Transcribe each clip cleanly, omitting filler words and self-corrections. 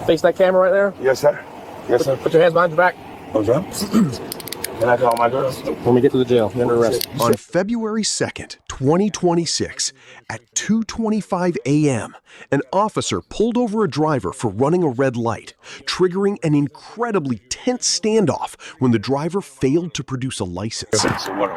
Face that camera right there. Yes, sir. Yes, sir. Put your hands behind your back. What's up? Can I call my girls? When we get to the jail, you're under arrest. On February 2nd, 2026, at 2:25 a.m., an officer pulled over a driver for running a red light, triggering an incredibly tense standoff when the driver failed to produce a license. So what?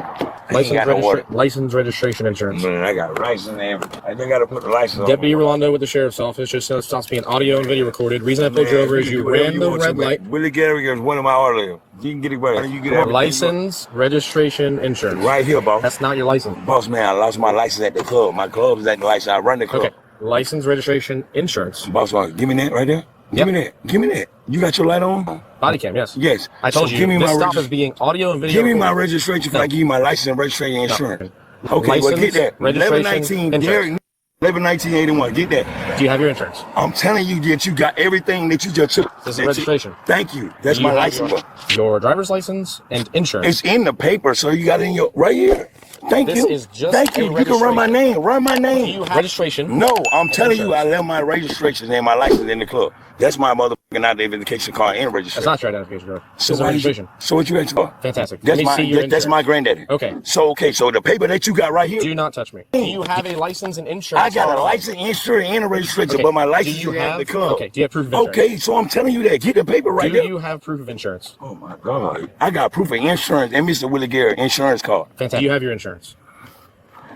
License, registration, insurance. Man, I got a license and everything. I just got to put the license on. Deputy Rolando with the sheriff's office. Just stops being audio and video recorded. Reason I pulled you over is you ran the red light. Willie Gary is one of my orders. You can get it where you get everything. License, registration, insurance. Right here, boss. That's not your license. Boss, man, I lost my license at the club. My club is at the license. I run the club. Okay. License, registration, insurance. Boss, give me that right there. Give me that. Give me that. You got your light on? Bodycam, yes. Yes. I told you, this stop is being audio and video. Give me my registration if I give you my license and registration and insurance. Okay, license, well, get that. 1119, Derek, 111981. Get that. Do you have your insurance? I'm telling you that you got everything that you just took. This is registration. Thank you. That's my license. Your driver's license and insurance. It's in the paper, so you got it in your right here. Thank you. Is just Thank you. You can run my name. Run my name. Do you have registration? No, I'm telling you, I left my registration and my license in the club. That's my motherfucking identification card and registration. That's not your identification card. So it's registration. So what you got for? Fantastic. That's my granddaddy. Okay. So the paper that you got right here. Do not touch me. Do you have a license and insurance? I got a license, insurance, and a registration, okay. but my license you have the club. Okay. Do you have proof of insurance? Okay, so I'm telling you that. Get the paper right there. Do you have proof of insurance? Oh my God. I got proof of insurance and Mr. Willie Garrett insurance card. Fantastic. Do you have your insurance?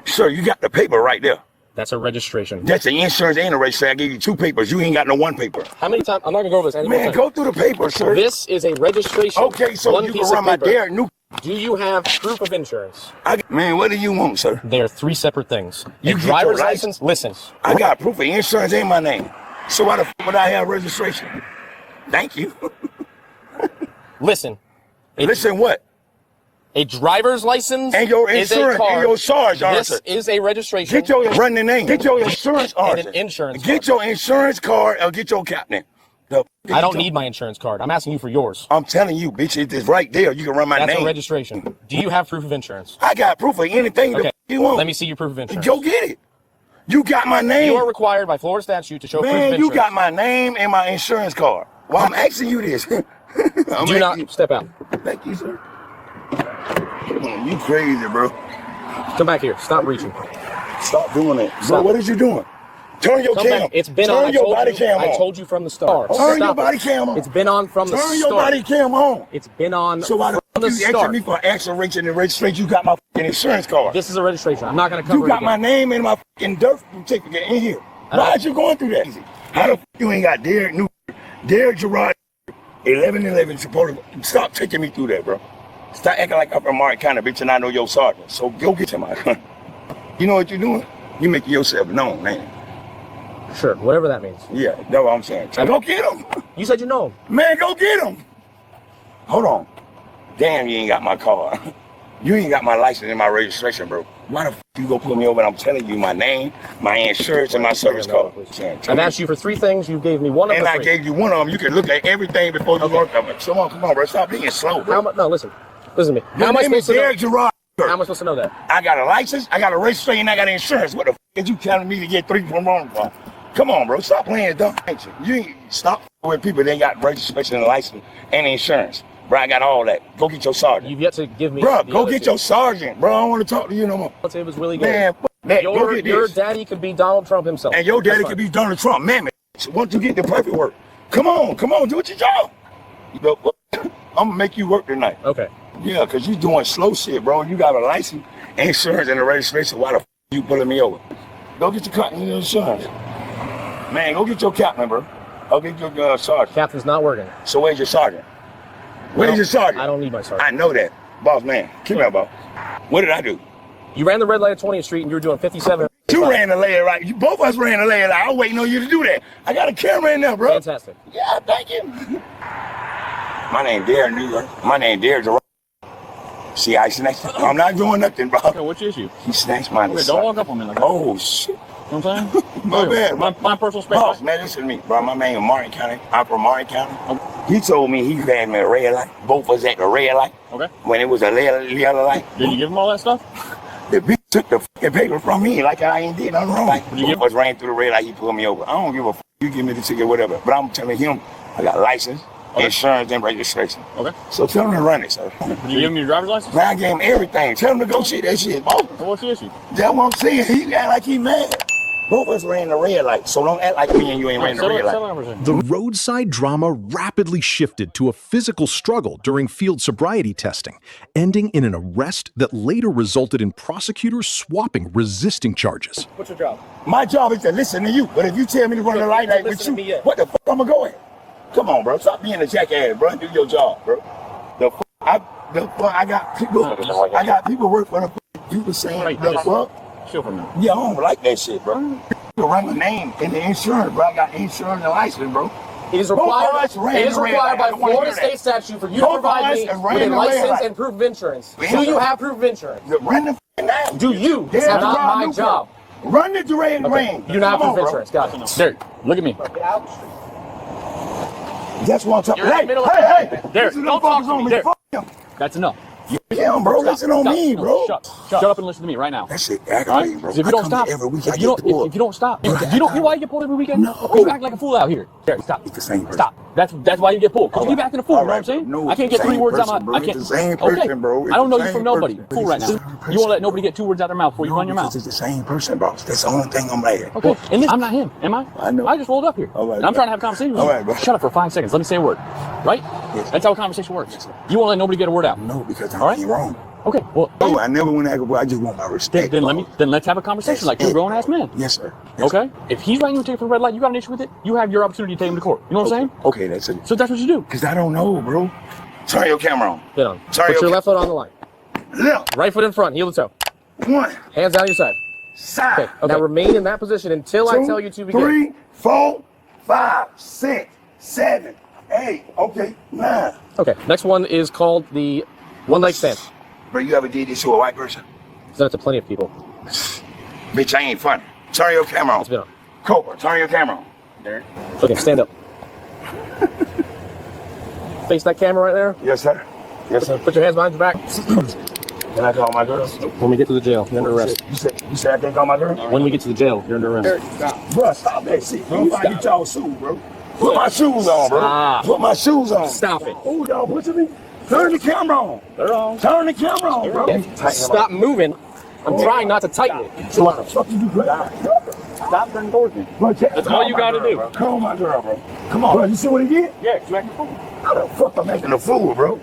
Sir, you got the paper right there. That's a registration. That's the insurance and the registration. I gave you two papers. You ain't got no one paper. How many times? I'm not gonna go over this. Man, go through the paper, sir. This is a registration. Okay, so you can run my Derek new. Do you have proof of insurance? Man, what do you want, sir? They are three separate things. You driver's license. Listen. I got proof of insurance and my name. So why the f would I have registration? Thank you. Listen. Listen what? A driver's license and your insurance and your charge. This is a registration. Get your run the name. Get your insurance and an insurance. Get your insurance card or get your captain. I don't need my insurance card. I'm asking you for yours. I'm telling you, bitch, it's right there. You can run my name. That's a registration. Do you have proof of insurance? I got proof of anything that you want. Let me see your proof of insurance. Go get it. You got my name. You are required by Florida statute to show proof of insurance. Man, you got my name and my insurance card. Well, I'm asking you this. Do not step out. Thank you, sir. You crazy, bro. Come back here. Stop reaching. Stop doing it. Bro, what is you doing? Turn your cam. It's been on. Turn your body cam on. I told you from the start. Turn your body cam on. It's been on from the start. Turn your body cam on. It's been on so why from the you start. asking me for acceleration and registration? You got my fucking insurance card. This is a registration. I'm not going to cover it. You got my name and my fucking dirt certificate in here. Why are you going through that? How the fuck you ain't got Derek Gerard 1111 supporter? Stop taking me through that, bro. Stop acting like I'm from Martin County, bitch, and I know your sergeant. So go get him out. You know what you're doing? You making yourself known, man. Sure, whatever that means. Yeah, that's what I'm saying. Go get him. You said you know him. Man, go get him. Hold on. Damn, you ain't got my car. You ain't got my license and my registration, bro. Why the f you go pull me over and I'm telling you my name, my insurance, and my service card? I've asked you for three things. You gave me one of them. And I gave you one of them. You can look at everything before you work on it. Come on, bro. Stop being slow, bro. No, listen. Listen to me. How am I supposed to know? Gerard. How am I supposed to know that? I got a license, I got a registration, I got insurance. What the f is you telling me to get three from wrong for? Come on, bro. Stop playing dumb. You ain't stop with people that got registration and license and insurance. Bro, I got all that. Go get your sergeant. You've yet to give me. Bro, go get your sergeant. Bro, I don't want to talk to you no more. It was really good. Man, go get your daddy could be Donald Trump himself. And your daddy could be Donald Trump. Man, once you get the paperwork, come on, do what you job. I'm gonna make you work tonight. Okay. Yeah, because you doing slow shit, bro. You got a license, insurance, and a registration. Why the f you pulling me over? Go get your captain and your insurance. Man, go get your captain, bro. Go get your sergeant. Captain's not working. So where's your sergeant? Where's your sergeant? I don't need my sergeant. I know that. Boss man, come here, boss. What did I do? You ran the red light at 20th Street and you were doing 57. You ran the red light. Both of us ran the red light. I was waiting on you to do that. I got a camera in there, bro. Fantastic. Yeah, thank you. My name Derek Newland. My name Derek Gerard. See, I snatched. I'm not doing nothing, bro. Okay, what's your issue? He snatched my. Okay, don't walk up on me like that. Oh shit. You know what I'm saying? My bad. My personal space. Boss, man, listen to me, bro. My name is Martin County. I'm from Martin County. Okay. He told me he had me a red light. Both of us at the red light. Okay. When it was a yellow light. Did you give him all that stuff? The bitch took the fucking paper from me like I ain't did nothing wrong. You was ran through the red light, he pulled me over. I don't give a fuck. You give me the ticket, whatever. But I'm telling him I got license, insurance, and registration. Okay. So tell him to run it, sir. Did you give him your driver's license? Man, I gave him everything. Tell him to go see that shit, both. So what's the issue? That's what I'm saying. He act like he mad. Both of us ran the red light, so don't act like me and you ain't ran the red light. The roadside drama rapidly shifted to a physical struggle during field sobriety testing, ending in an arrest that later resulted in prosecutors swapping resisting charges. What's your job? My job is to listen to you, but if you tell me to run the light with you, what the fuck I'm gonna go in? Come on, bro. Stop being a jackass, bro. Do your job, bro. I got people work for the people saying the fuck. Chill for a minute. Yeah, I don't like that shit, bro. You run my name in the insurance, bro. I got insurance and license, bro. It is required by Florida state statute for you to provide me with a license and proof of insurance. Do you have proof of insurance? Run the name. Do you? It's not my job. Run the red rain. You do not have proof of insurance. Got it. Derek, look at me. That's what I'm talking about. Hey. Derek, don't talk to me. Derek. That's enough. Yeah, bro, listen on me, bro. Shut up and listen to me right now. That shit aggravating, bro. If you don't stop, every week, if you don't stop, you know why you get pulled every weekend? No. You act like a fool out here. Derek, stop. It's the same person. Stop. That's why you get pulled. Because you keep acting a fool, you know what I'm saying? No, I can't get 3 words out of my... I can't. It's the same person, bro. I don't know you from nobody. Fool right now. You won't let nobody get 2 words out their mouth before you run your mouth. It's the same person, bro. That's the only thing I'm like. Okay, and I'm not him, am I? I know. I just rolled up here. All right, and I'm trying to have a conversation with you. All right, bro. Shut up for 5 seconds. Let me say a word. Right? Yes. That's how a conversation works. You won't let nobody get a word out. No, because All right? I'm wrong. Okay, well... No, I never want to act. I just want my respect. Then let's have a conversation like 2 grown-ass men. Yes, sir. Okay? If he's writing you a ticket for the red light, you got an issue with it, you have your opportunity to take him to court. You know what I'm saying? Okay, that's it. So that's what you do. Because I don't know, bro. Turn your camera on. Get on. Sorry, Put your left foot on the line. Left. Right foot in front, heel to toe. 1. Hands down your side. Side. Okay. Now remain in that position until I tell you to begin. 3, 4, 5, 6, 7, 8. Okay, 9. Okay. Next one is called the one leg stand. Bro, you ever did this to a white person? It's done it to plenty of people. Bitch, I ain't funny. Turn your camera on. It's been on. Cobra, turn your camera on. There. Okay, stand up. Face that camera right there. Yes, sir. Yes, sir. Put your hands behind your back. Can I call my girl? When we get to the jail, you're under arrest. You said I can't call my girl? When we get to the jail, you're under arrest. Bro, stop that shit. Bro, I get y'all shoes, bro. Put my shoes on, bro. Stop. Put my shoes on. Stop it. Hold on, what you mean? Turn the camera on. They're on. Turn the camera on, bro. Stop moving. I'm trying not to tighten it. So what the fuck you do? Stop turning towards me. That's all you gotta do. Call my girl, bro. Come on. Bro, you see what he did? Yeah, you acting a fool. How the fuck I'm making a fool, bro?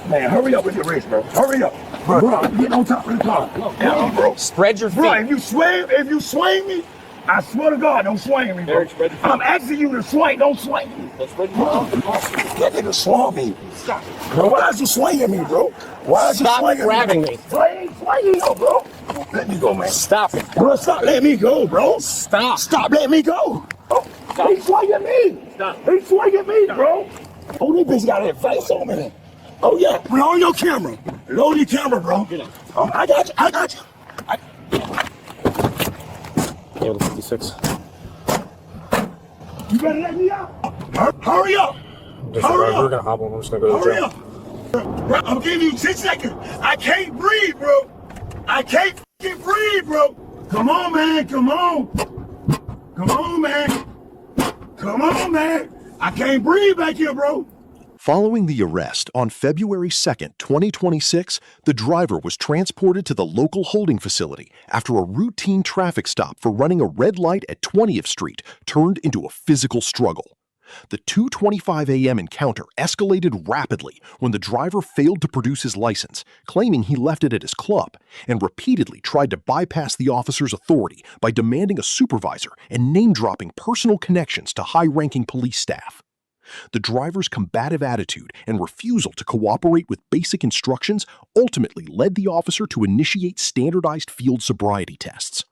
Man, hurry up with your race, bro. Hurry up. Bro, get on top of the car. Yeah, bro. Spread your feet. Bro, if you swing me, I swear to God, don't swing me, bro. I'm asking you to swing, don't swing me. That nigga swung me. Stop. Bro, why is you swinging me, bro? Why is you swinging Stop grabbing me. Swinging you, bro. Let me go, man. Stop it. Bro, stop letting me go, bro. Stop. Stop letting me go. Oh, he's swinging me. Stop. He's swinging me, bro. Oh, this bitch got that face on me. Oh, yeah. Load your camera. Load your camera, bro. I got you. Yeah, 56. You better let me out. Hurry up. Hurry up. We're gonna hop on. I'm just gonna go to Hurry jail. up. Bro, I'm giving you 10 seconds. I can't breathe, bro. I can't fucking breathe, bro. Come on, man. Come on. Come on, man. Come on, man. I can't breathe back here, bro. Following the arrest on February 2nd, 2026, the driver was transported to the local holding facility after a routine traffic stop for running a red light at 20th Street turned into a physical struggle. The 2:25 a.m. encounter escalated rapidly when the driver failed to produce his license, claiming he left it at his club, and repeatedly tried to bypass the officer's authority by demanding a supervisor and name-dropping personal connections to high-ranking police staff. The driver's combative attitude and refusal to cooperate with basic instructions ultimately led the officer to initiate standardized field sobriety tests.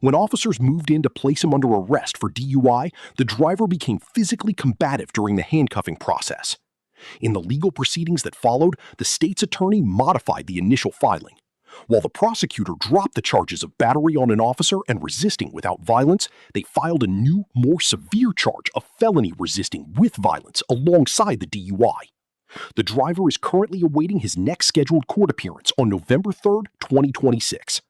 When officers moved in to place him under arrest for DUI, the driver became physically combative during the handcuffing process. In the legal proceedings that followed, the state's attorney modified the initial filing. While the prosecutor dropped the charges of battery on an officer and resisting without violence, they filed a new, more severe charge of felony resisting with violence alongside the DUI. The driver is currently awaiting his next scheduled court appearance on November 3rd, 2026.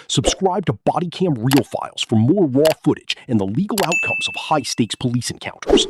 Subscribe to Bodycam Real Files for more raw footage and the legal outcomes of high-stakes police encounters.